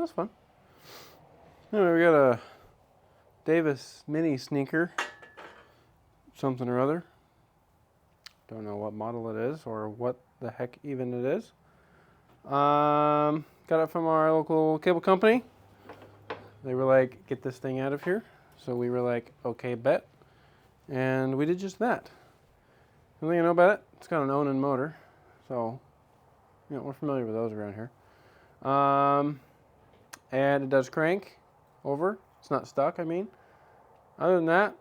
That's fun. Anyway, we got a Davis mini sneaker, something or other. Don't know what model it is or what the heck even it is. Got it from our local cable company. They were like, get this thing out of here. So we were like, okay, bet. And we did just that. The thing you know about it, it's got an Onan motor. So, you know, we're familiar with those around here. And it does crank over. It's not stuck, I mean. Other than that,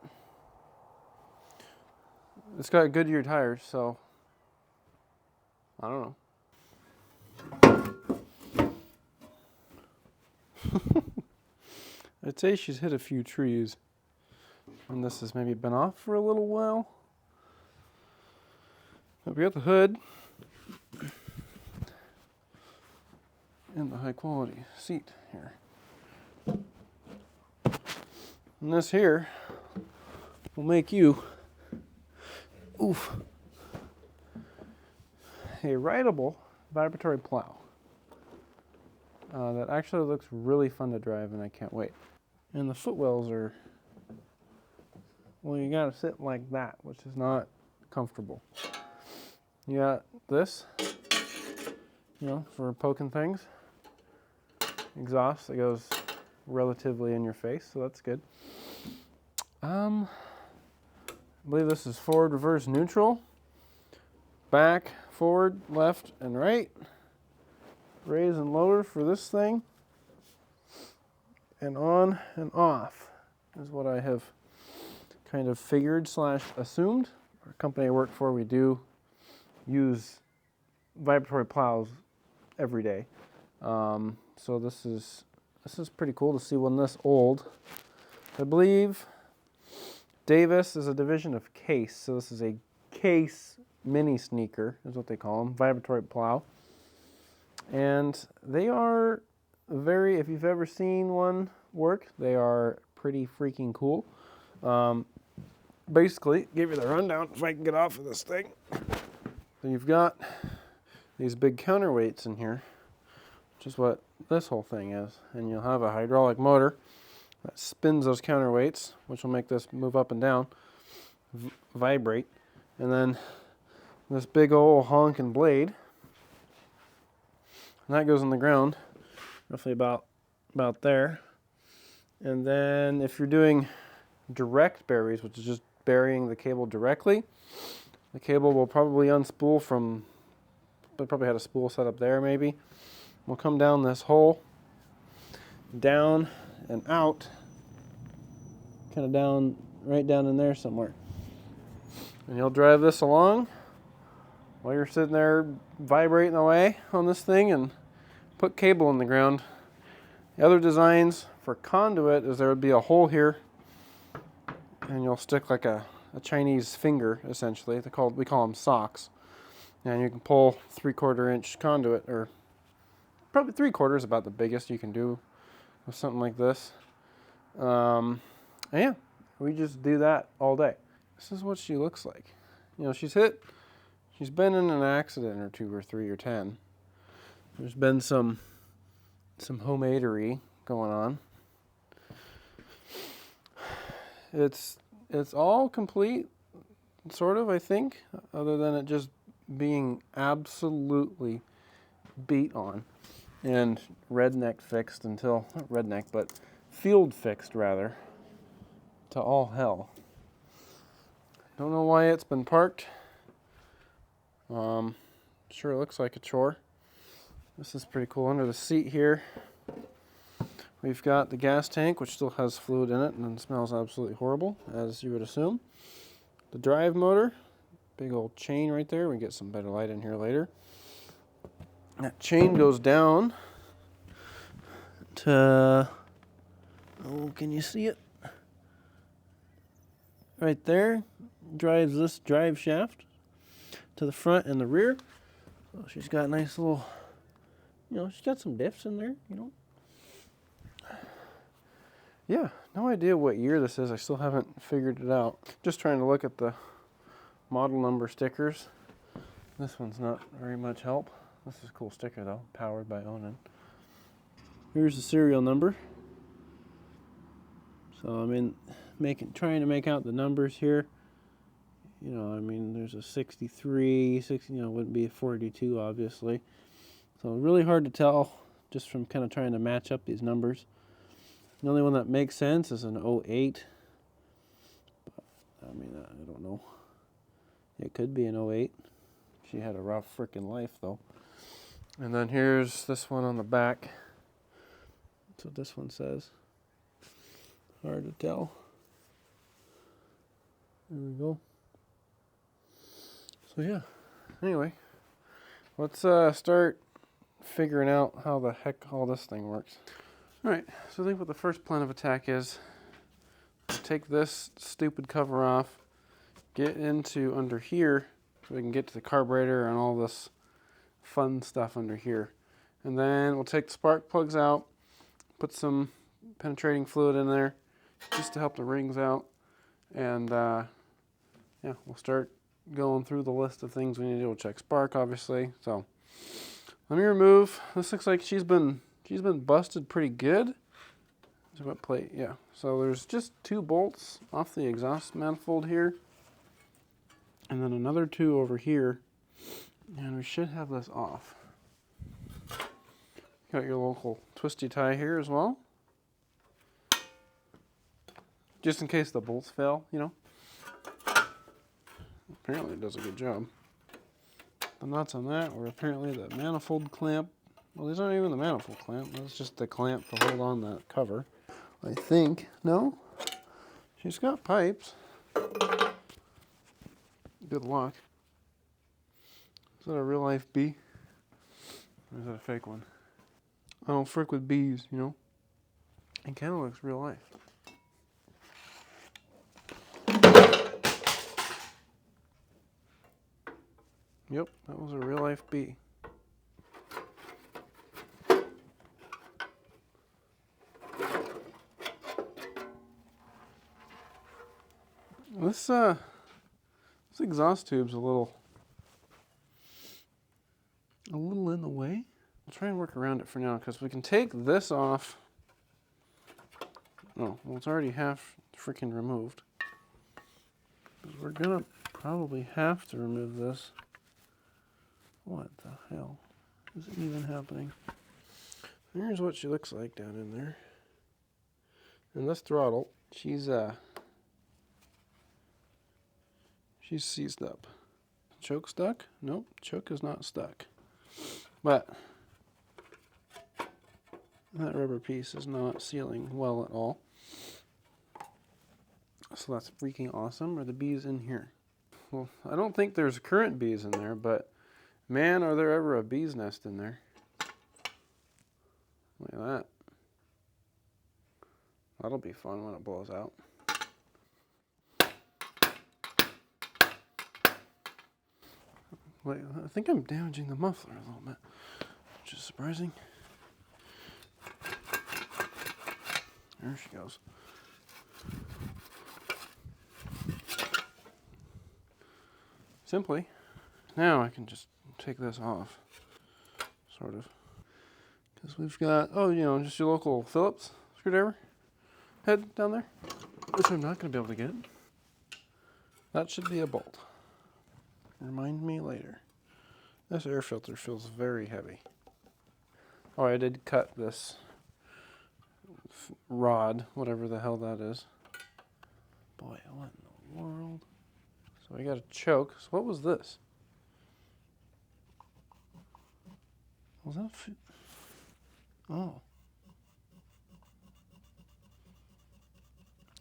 it's got Goodyear tires, so I don't know. I'd say she's hit a few trees, and this has maybe been off for a little while. But we got the hood and the high quality seat here. And this here will make you, oof, a rideable vibratory plow. That actually looks really fun to drive, and I can't wait. And the footwells are, well, you gotta sit like that, which is not comfortable. You got this, you know, for poking things. Exhaust that goes relatively in your face, so that's good. I believe this is forward, reverse, neutral. Back, forward, left, and right. Raise and lower for this thing. And on and off is what I have kind of figured / assumed. Our company I work for, we do use vibratory plows every day. So this is pretty cool to see one this old. I believe Davis is a division of Case, so this is a Case mini sneaker, is what they call them, vibratory plow. And they are very, if you've ever seen one work, they are pretty freaking cool. Basically, give you the rundown if I can get off of this thing. So you've got these big counterweights in here, which is what this whole thing is. And you'll have a hydraulic motor that spins those counterweights, which will make this move up and down, vibrate. And then this big old honking blade, and that goes in the ground, roughly about there. And then if you're doing direct buries, which is just burying the cable directly, the cable will probably unspool from, they probably had a spool set up there maybe. We'll come down this hole, down and out, kind of down, right down in there somewhere. And you'll drive this along while you're sitting there vibrating away on this thing and put cable in the ground. The other designs for conduit is there would be a hole here, and you'll stick like a Chinese finger, essentially. We call them socks. And you can pull 3/4 inch conduit, or probably 3/4 is about the biggest you can do with something like this. And yeah, we just do that all day. This is what she looks like. You know, she's been in an accident or 2 or 3 or 10. There's been some homemadery going on. It's all complete, sort of, I think, other than it just being absolutely beat on and redneck fixed until, not redneck, but field fixed rather, to all hell. Don't know why it's been parked. Sure looks like a chore. This is pretty cool. Under the seat here, we've got the gas tank, which still has fluid in it and smells absolutely horrible, as you would assume. The drive motor, big old chain right there. We can get some better light in here later. That chain goes down to, oh, can you see it? Right there, drives this drive shaft to the front and the rear. So she's got a nice little, you know, she's got some diffs in there, you know. Yeah, no idea what year this is. I still haven't figured it out. Just trying to look at the model number stickers. This one's not very much help. This is a cool sticker though, powered by Onan. Here's the serial number. So I'm trying to make out the numbers here. You know, I mean, there's a 63, 60, you know, wouldn't be a 42, obviously. So really hard to tell just from kind of trying to match up these numbers. The only one that makes sense is an 08. But, I mean, I don't know. It could be an 08. She had a rough freaking life, though. And then here's this one on the back. That's what this one says. Hard to tell. There we go. So yeah, anyway, let's start figuring out how the heck all this thing works. Alright, so I think what the first plan of attack is, take this stupid cover off, get into under here, so we can get to the carburetor and all this fun stuff under here. And then we'll take the spark plugs out, put some penetrating fluid in there, just to help the rings out. And yeah, we'll start going through the list of things we need to do. We'll check spark, obviously. So let me remove. This looks like she's been busted pretty good. So what plate? Yeah. So there's just 2 bolts off the exhaust manifold here, and then another 2 over here, and we should have this off. Got your local twisty tie here as well, just in case the bolts fail, you know. Apparently it does a good job. The nuts on that were apparently the manifold clamp. Well, these aren't even the manifold clamp. That's just the clamp to hold on that cover. I think. No? She's got pipes. Good luck. Is that a real life bee? Or is that a fake one? I don't frick with bees, you know? It kind of looks real life. Yep, that was a real life bee. This exhaust tube's a little in the way. I'll try and work around it for now, because we can take this off. Oh, well, it's already half freaking removed. Because we're gonna probably have to remove this. What the hell is even happening? Here's what she looks like down in there. And this throttle, she's seized up. Choke stuck? Nope, choke is not stuck. But that rubber piece is not sealing well at all. So that's freaking awesome. Are the bees in here? Well, I don't think there's current bees in there, but man, are there ever a bee's nest in there. Look at that. That'll be fun when it blows out. Wait, I think I'm damaging the muffler a little bit, which is surprising. There she goes. Simply, now I can just take this off, sort of. Because we've got, oh, you know, just your local Phillips screwdriver head down there, which I'm not going to be able to get. That should be a bolt. Remind me later. This air filter feels very heavy. Oh, I did cut this rod, whatever the hell that is. Boy, what in the world? So we got a choke. So what was this? Was that? Oh.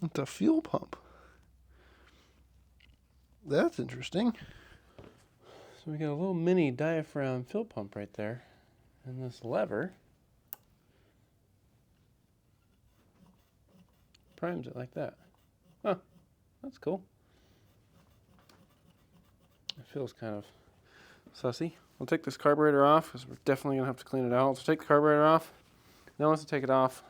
It's a fuel pump. That's interesting. So we got a little mini diaphragm fuel pump right there. And this lever primes it like that. Huh, that's cool. It feels kind of sussy. We'll take this carburetor off, because we're definitely going to have to clean it out. So take the carburetor off. Then once we take it off,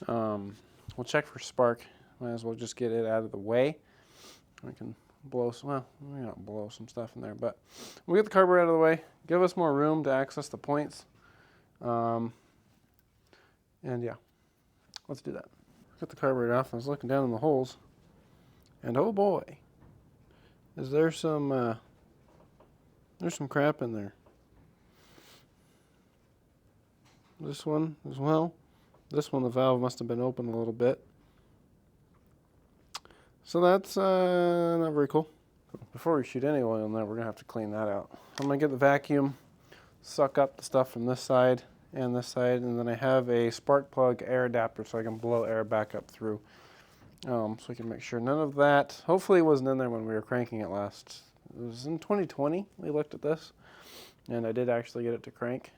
we'll check for spark. Might as well just get it out of the way. We can blow some, well, we don't blow some stuff in there, but we'll get the carburetor out of the way, give us more room to access the points. And yeah, let's do that. Got the carburetor off. I was looking down in the holes, and oh boy, is there some there's some crap in there. This one as well. This one, the valve must have been open a little bit. So that's not very cool. Before we shoot any oil in there, we're gonna have to clean that out. So I'm gonna get the vacuum, suck up the stuff from this side and this side, and then I have a spark plug air adapter so I can blow air back up through. So we can make sure none of that, hopefully it wasn't in there when we were cranking it last. It was in 2020 we looked at this, and I did actually get it to crank.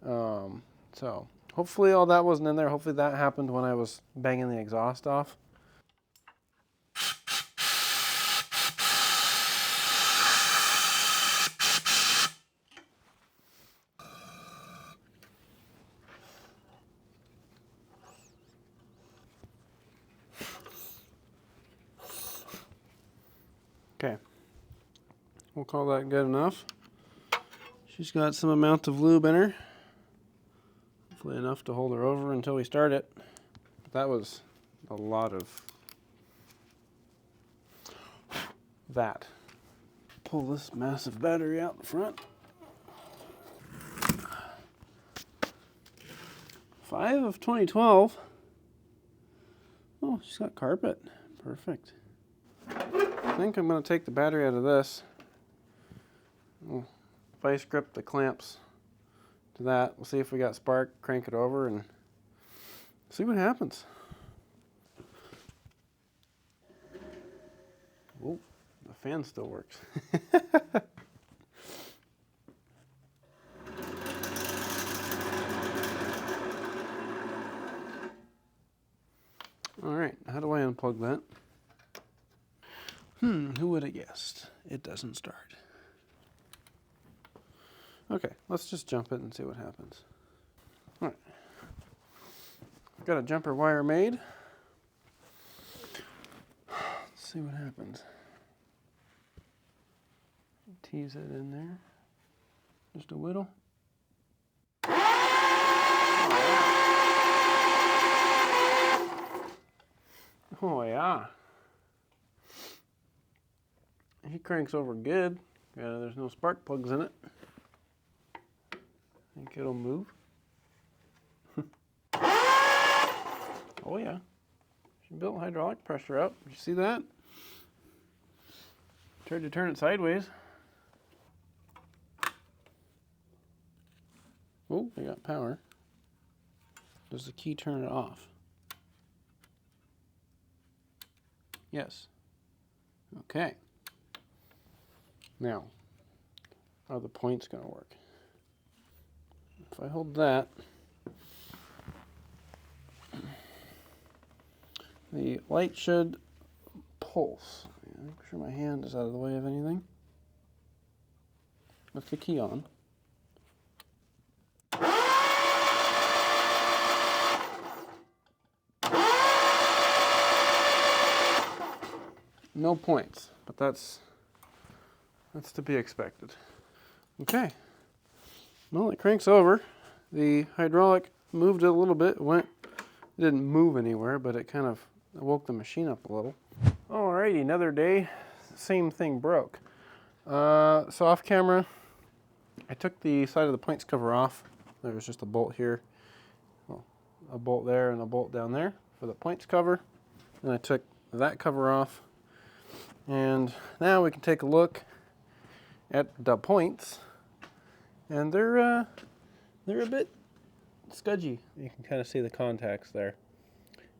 So hopefully all that wasn't in there. Hopefully that happened when I was banging the exhaust off. Okay, we'll call that good enough. She's got some amount of lube in her. Hopefully enough to hold her over until we start it. But that was a lot of that. Pull this massive battery out in front. 5 of 2012. Oh, she's got carpet. Perfect. I think I'm going to take the battery out of this. We'll vice grip the clamps to that. We'll see if we got spark, crank it over, and see what happens. Oh, the fan still works. All right, how do I unplug that? Who would have guessed? It doesn't start. Okay, let's just jump it and see what happens. All right. Got a jumper wire made. Let's see what happens. Tease it in there. Just a whittle. Oh yeah. He cranks over good. There's no spark plugs in it. I think it'll move. Oh yeah. She built hydraulic pressure up. Did you see that? Tried to turn it sideways. Oh, I got power. Does the key turn it off? Yes. Okay. Now, how are the points going to work? If I hold that, the light should pulse. Make sure my hand is out of the way of anything. With the key on. No points, but that's to be expected. Okay. Well, it cranks over. The hydraulic moved it a little bit. It didn't move anywhere, but it kind of woke the machine up a little. Alrighty, another day. Same thing broke. So off camera, I took the side of the points cover off. There was just a bolt here, well, a bolt there and a bolt down there for the points cover. And I took that cover off. And now we can take a look at the points, and they're a bit scudgy. You can kind of see the contacts there,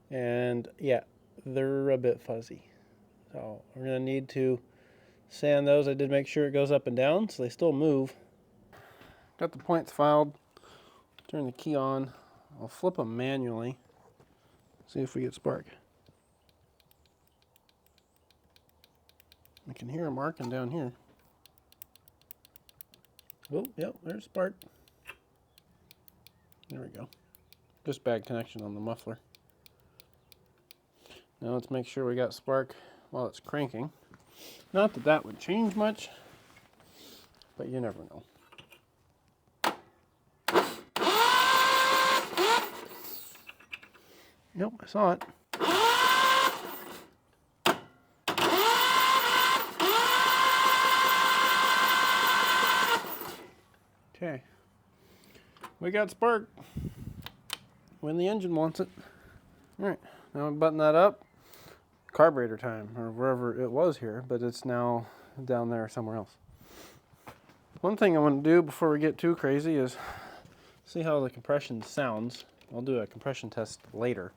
and yeah, they're a bit fuzzy. So we're gonna need to sand those. I did make sure it goes up and down, so they still move. Got the points filed. Turn the key on. I'll flip them manually. See if we get spark. I can hear them marking down here. Oh, yep, there's spark. There we go. Just bad connection on the muffler. Now let's make sure we got spark while it's cranking. Not that that would change much, but you never know. Nope, I saw it. Okay. We got spark when the engine wants it. All right, now we button that up. Carburetor time, or wherever it was here, but it's now down there somewhere else. One thing I want to do before we get too crazy is see how the compression sounds. I'll do a compression test later.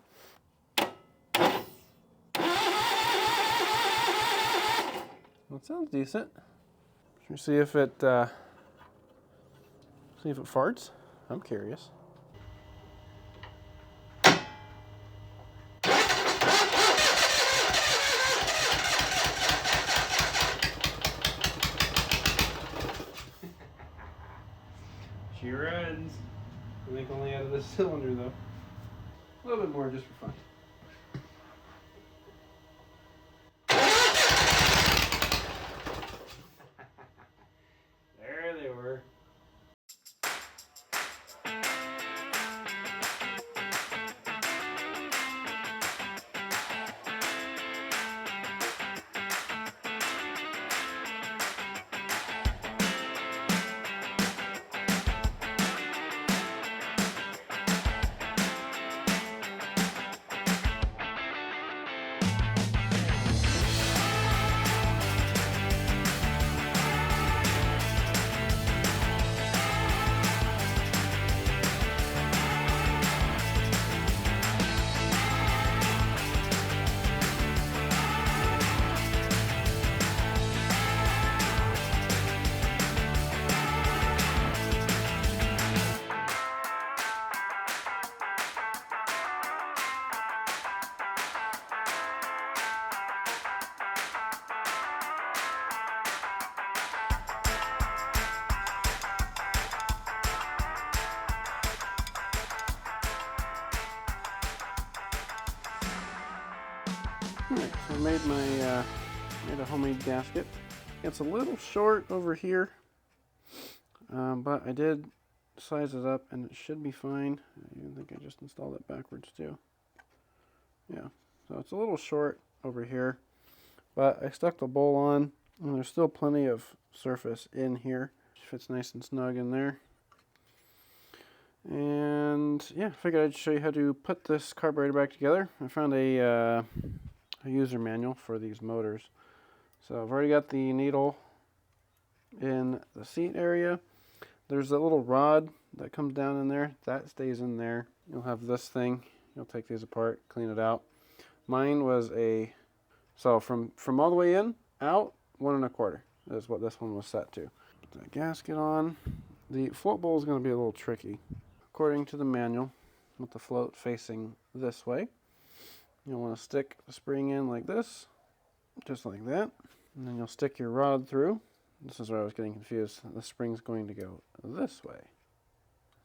Well, it sounds decent. Should we see if it farts? I'm curious. She runs. I think only out of this cylinder though. A little bit more just for fun. There they were. Alright, so I made a homemade gasket. It's a little short over here, but I did size it up and it should be fine. I think I just installed it backwards too. Yeah, so it's a little short over here, but I stuck the bowl on and there's still plenty of surface in here. It fits nice and snug in there. And yeah, I figured I'd show you how to put this carburetor back together. I found a user manual for these motors. So I've already got the needle in the seat area. There's a little rod that comes down in there. That stays in there. You'll have this thing. You'll take these apart, clean it out. Mine was so from all the way in, out, 1 1/4 is what this one was set to. Put that gasket on. The float bowl is going to be a little tricky. According to the manual, with the float facing this way, you'll want to stick the spring in like this, just like that. And then you'll stick your rod through. This is where I was getting confused. The spring's going to go this way.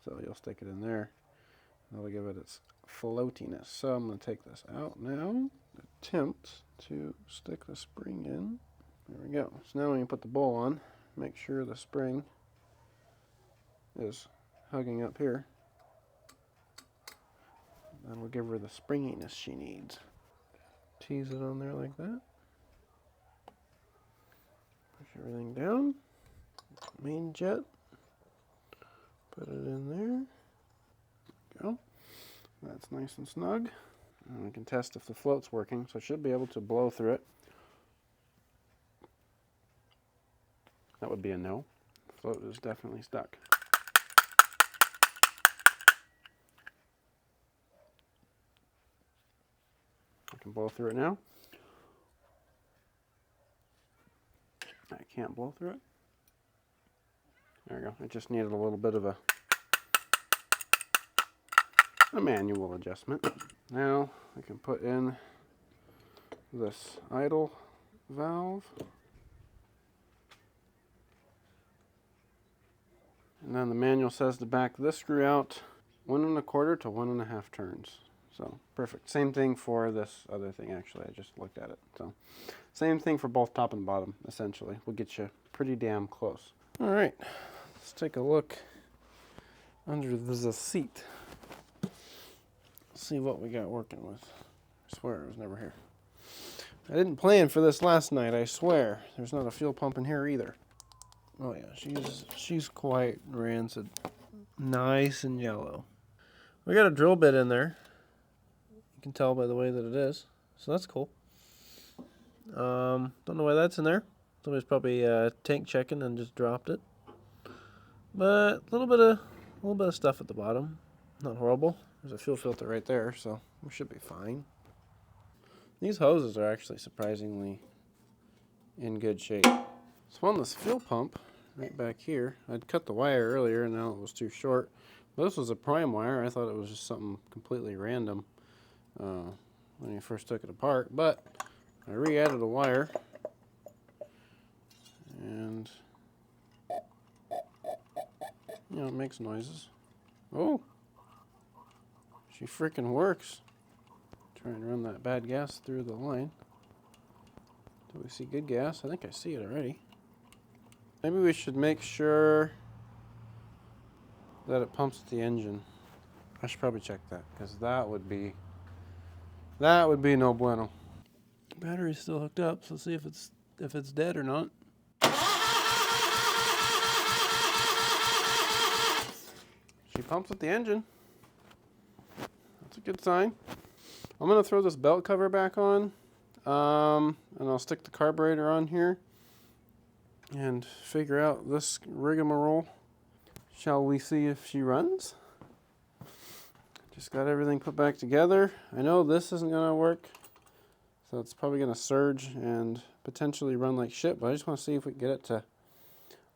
So you'll stick it in there. That'll give it its floatiness. So I'm going to take this out now. Attempt to stick the spring in. There we go. So now when you put the bowl on, make sure the spring is hugging up here. That'll give her the springiness she needs. Tease it on there like that. Push everything down. Main jet. Put it in there. There we go. That's nice and snug. And we can test if the float's working, so I should be able to blow through it. That would be a no. The float is definitely stuck. I can blow through it now. I can't blow through it. There we go. I just needed a little bit of a manual adjustment. Now I can put in this idle valve. And then the manual says to back this screw out 1 1/4 to 1 1/2 turns. So perfect. Same thing for this other thing, actually. I just looked at it. So same thing for both top and bottom, essentially. We'll get you pretty damn close. All right, let's take a look under the seat. Let's see what we got working with. I swear it was never here. I didn't plan for this last night, I swear. There's not a fuel pump in here either. Oh yeah, she's quite rancid. Nice and yellow. We got a drill bit in there. You can tell by the way that it is. So that's cool. Don't know why that's in there. Somebody's probably tank checking and just dropped it. But a little bit of stuff at the bottom. Not horrible. There's a fuel filter right there, so we should be fine. These hoses are actually surprisingly in good shape. So on this fuel pump, right back here, I'd cut the wire earlier and now it was too short. This was a prime wire. I thought it was just something completely random when you first took it apart, but I re-added a wire and you know, it makes noises. Oh, she freaking works. Try and run that bad gas through the line. Do we see good gas? I think I see it already. Maybe we should make sure that it pumps the engine. I should probably check that, because that would be no bueno. Battery's still hooked up, so let's see if it's dead or not. She pumps at the engine. That's a good sign. I'm gonna throw this belt cover back on, and I'll stick the carburetor on here and figure out this rigmarole. Shall we see if she runs? Just got everything put back together. I know this isn't gonna work, so it's probably gonna surge and potentially run like shit, but I just wanna see if we can get it to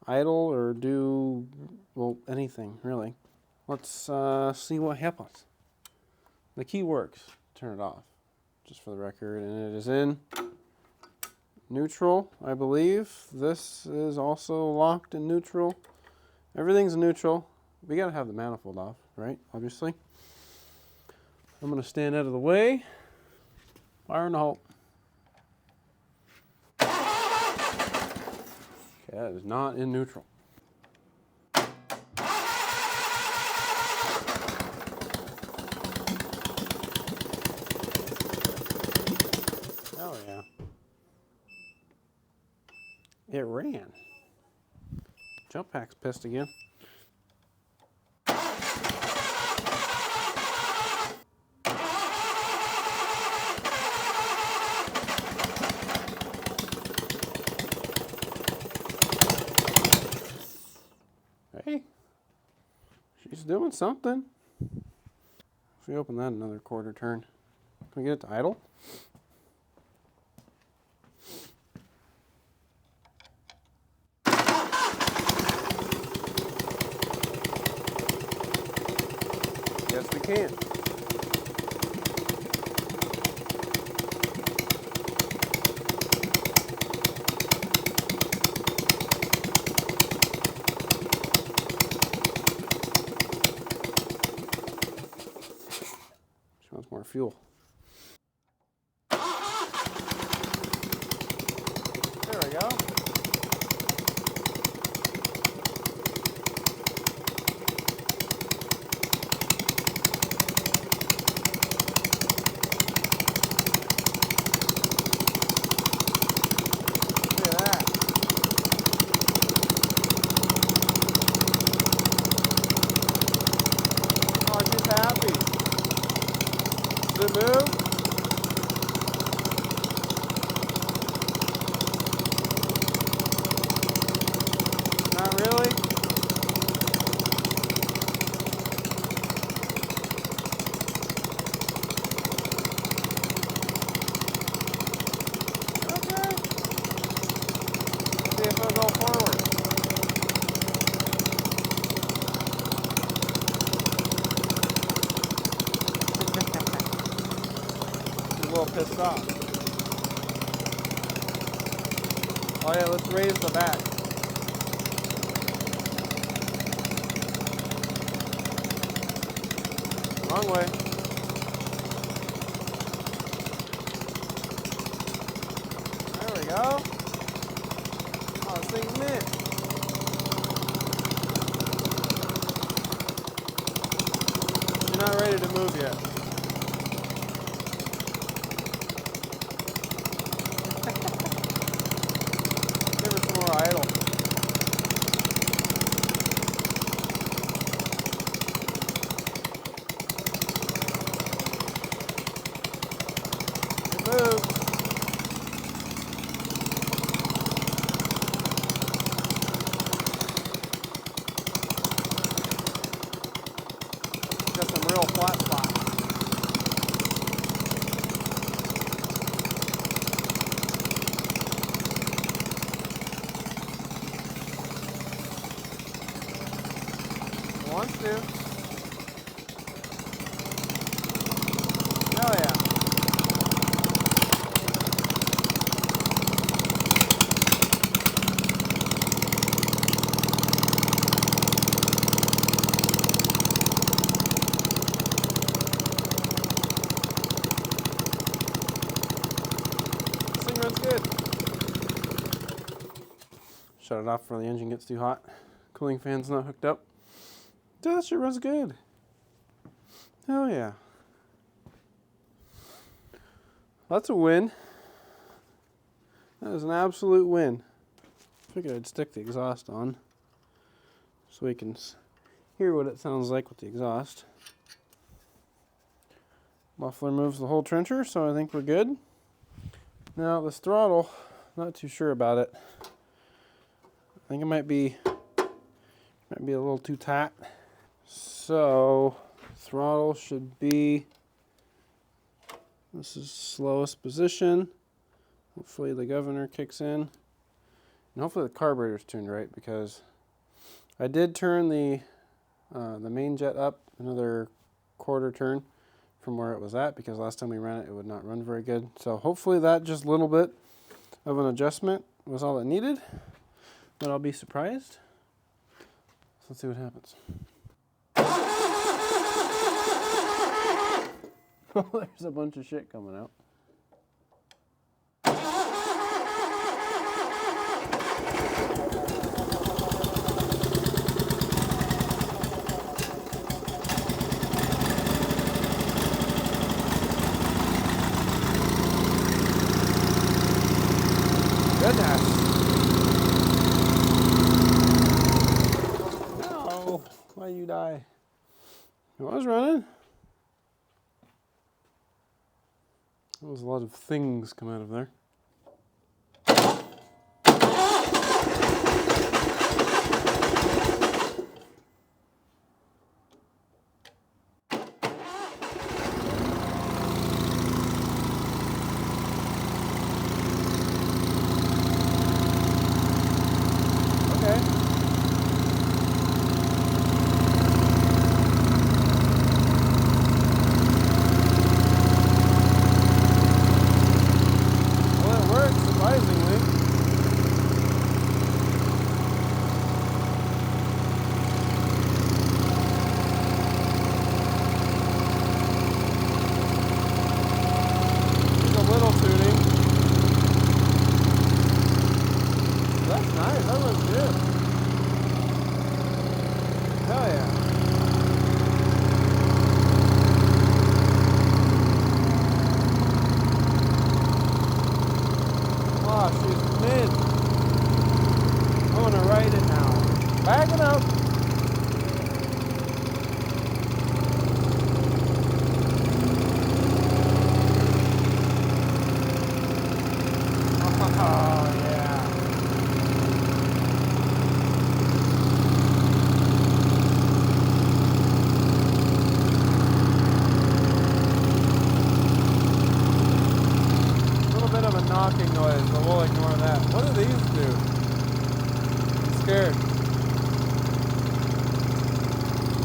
idle or do, well, anything really. Let's see what happens. The key works. Turn it off, just for the record, and it is in neutral, I believe. This is also locked in neutral. Everything's in neutral. We gotta have the manifold off, right? Obviously. I'm gonna stand out of the way. Fire and halt. Okay, that is not in neutral. Oh yeah. It ran. Jump pack's pissed again. Hey, she's doing something. If we open that another quarter turn, can we get it to idle? Yes, we can. She wants more fuel. There we go. Does it move? Not really. Okay. See if it'll go forward. A little pissed off. Oh yeah, let's raise the back. Wrong way. There we go. Oh, this thing's mint. She's not ready to move yet. Wants to. Oh yeah. This thing runs good. Shut it off before the engine gets too hot. Cooling fan's not hooked up. Dude, that shit runs good. Hell yeah. That's a win. That is an absolute win. Figured I'd stick the exhaust on so we can hear what it sounds like with the exhaust. Muffler moves the whole trencher, so I think we're good. Now this throttle, not too sure about it. I think it might be a little too tight. So throttle should be, this is slowest position. Hopefully the governor kicks in. And hopefully the carburetor's tuned right, because I did turn the main jet up another quarter turn from where it was at, because last time we ran it, it would not run very good. So hopefully that just little bit of an adjustment was all it needed, but I'll be surprised. So let's see what happens. There's a bunch of shit coming out. Goodness. No, why you die? It was running. There was a lot of things come out of there. Okay. Well, it works, surprisingly. There's a little tuning. That's nice, that looks good. Hell yeah. Oh, she's mid. I'm gonna ride it now. Backing up. Oh, yeah. A little bit of a knocking noise, but we'll ignore that. What do these do? I'm scared.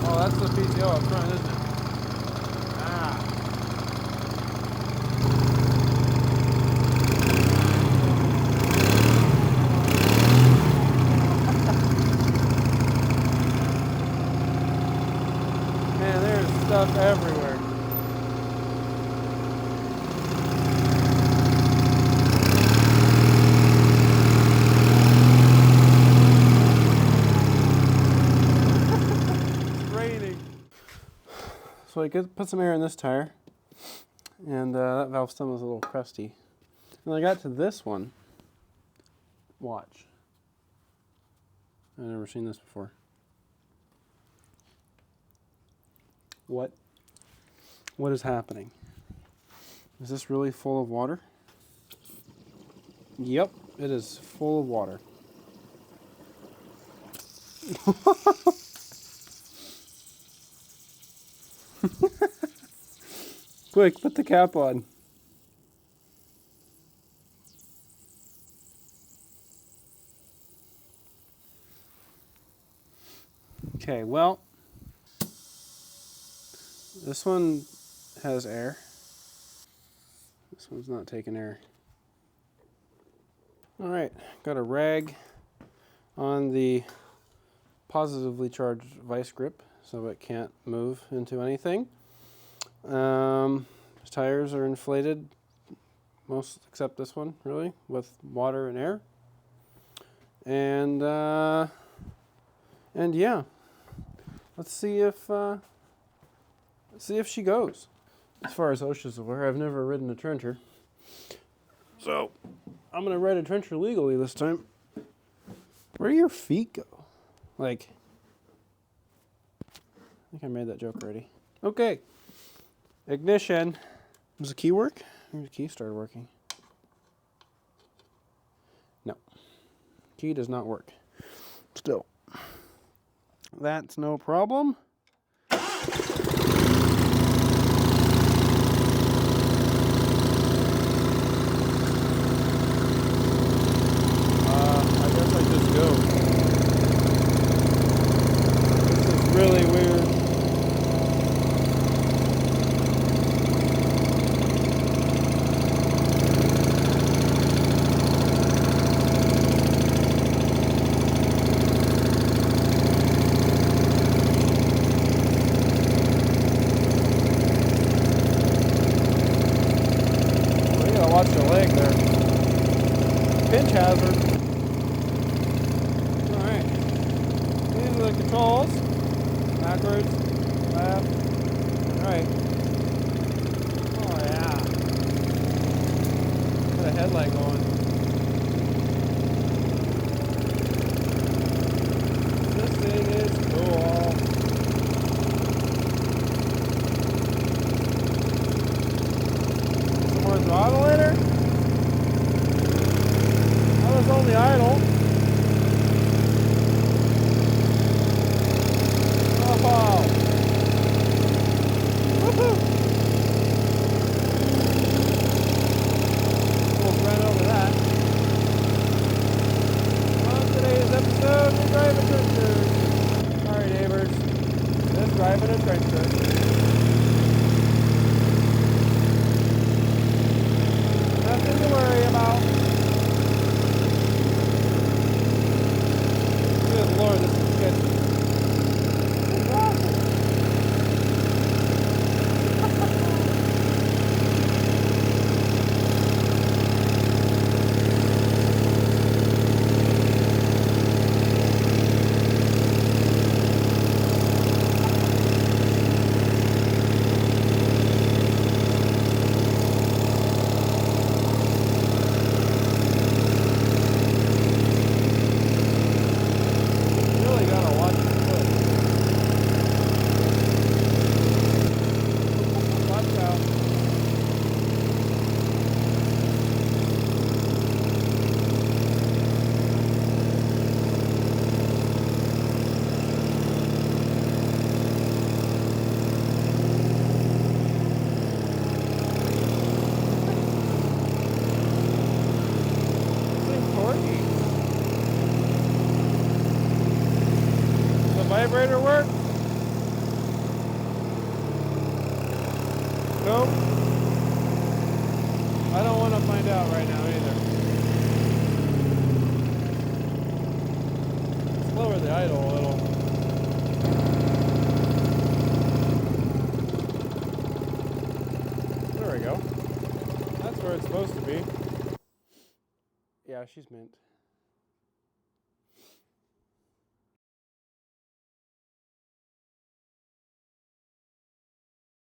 Oh, that's the PTO up front, isn't it? Ah. Man, there's stuff everywhere. So I could put some air in this tire, and that valve stem was a little crusty. And I got to this one. Watch. I've never seen this before. What is happening? Is this really full of water? Yep, it is full of water. Quick, put the cap on. Okay, well, This one has air. This one's not taking air. All right, got a rag on the positively charged vice grip so it can't move into anything. Tires are inflated, most except this one, really, with water and air. And yeah, let's see if she goes. As far as OSHA's aware, I've never ridden a trencher, so I'm gonna ride a trencher legally this time. Where do your feet go? Like, I think I made that joke already. Okay, ignition. Does the key work? Maybe the key started working. No, key does not work. Still, that's no problem. I guess I just go. This is really weird. Well, you gotta watch your leg there. Pinch hazard. Alright. These are the controls. Backwards, left, and right. Oh yeah. Got a headlight going. This thing is cool. Some more throttle in her. That was only idle. Oh. Woohoo! We'll run over that. On today's episode, we're driving trenchers. Sorry, neighbors. Just driving a trencher. Nothing to worry about. Good Lord, this is sketchy. Really gotta watch your foot. Watch out. This thing's torquey. Does the vibrator work? Nope. I don't want to find out right now either. Let's lower the idle a little. There we go. That's where it's supposed to be. Yeah, she's mint.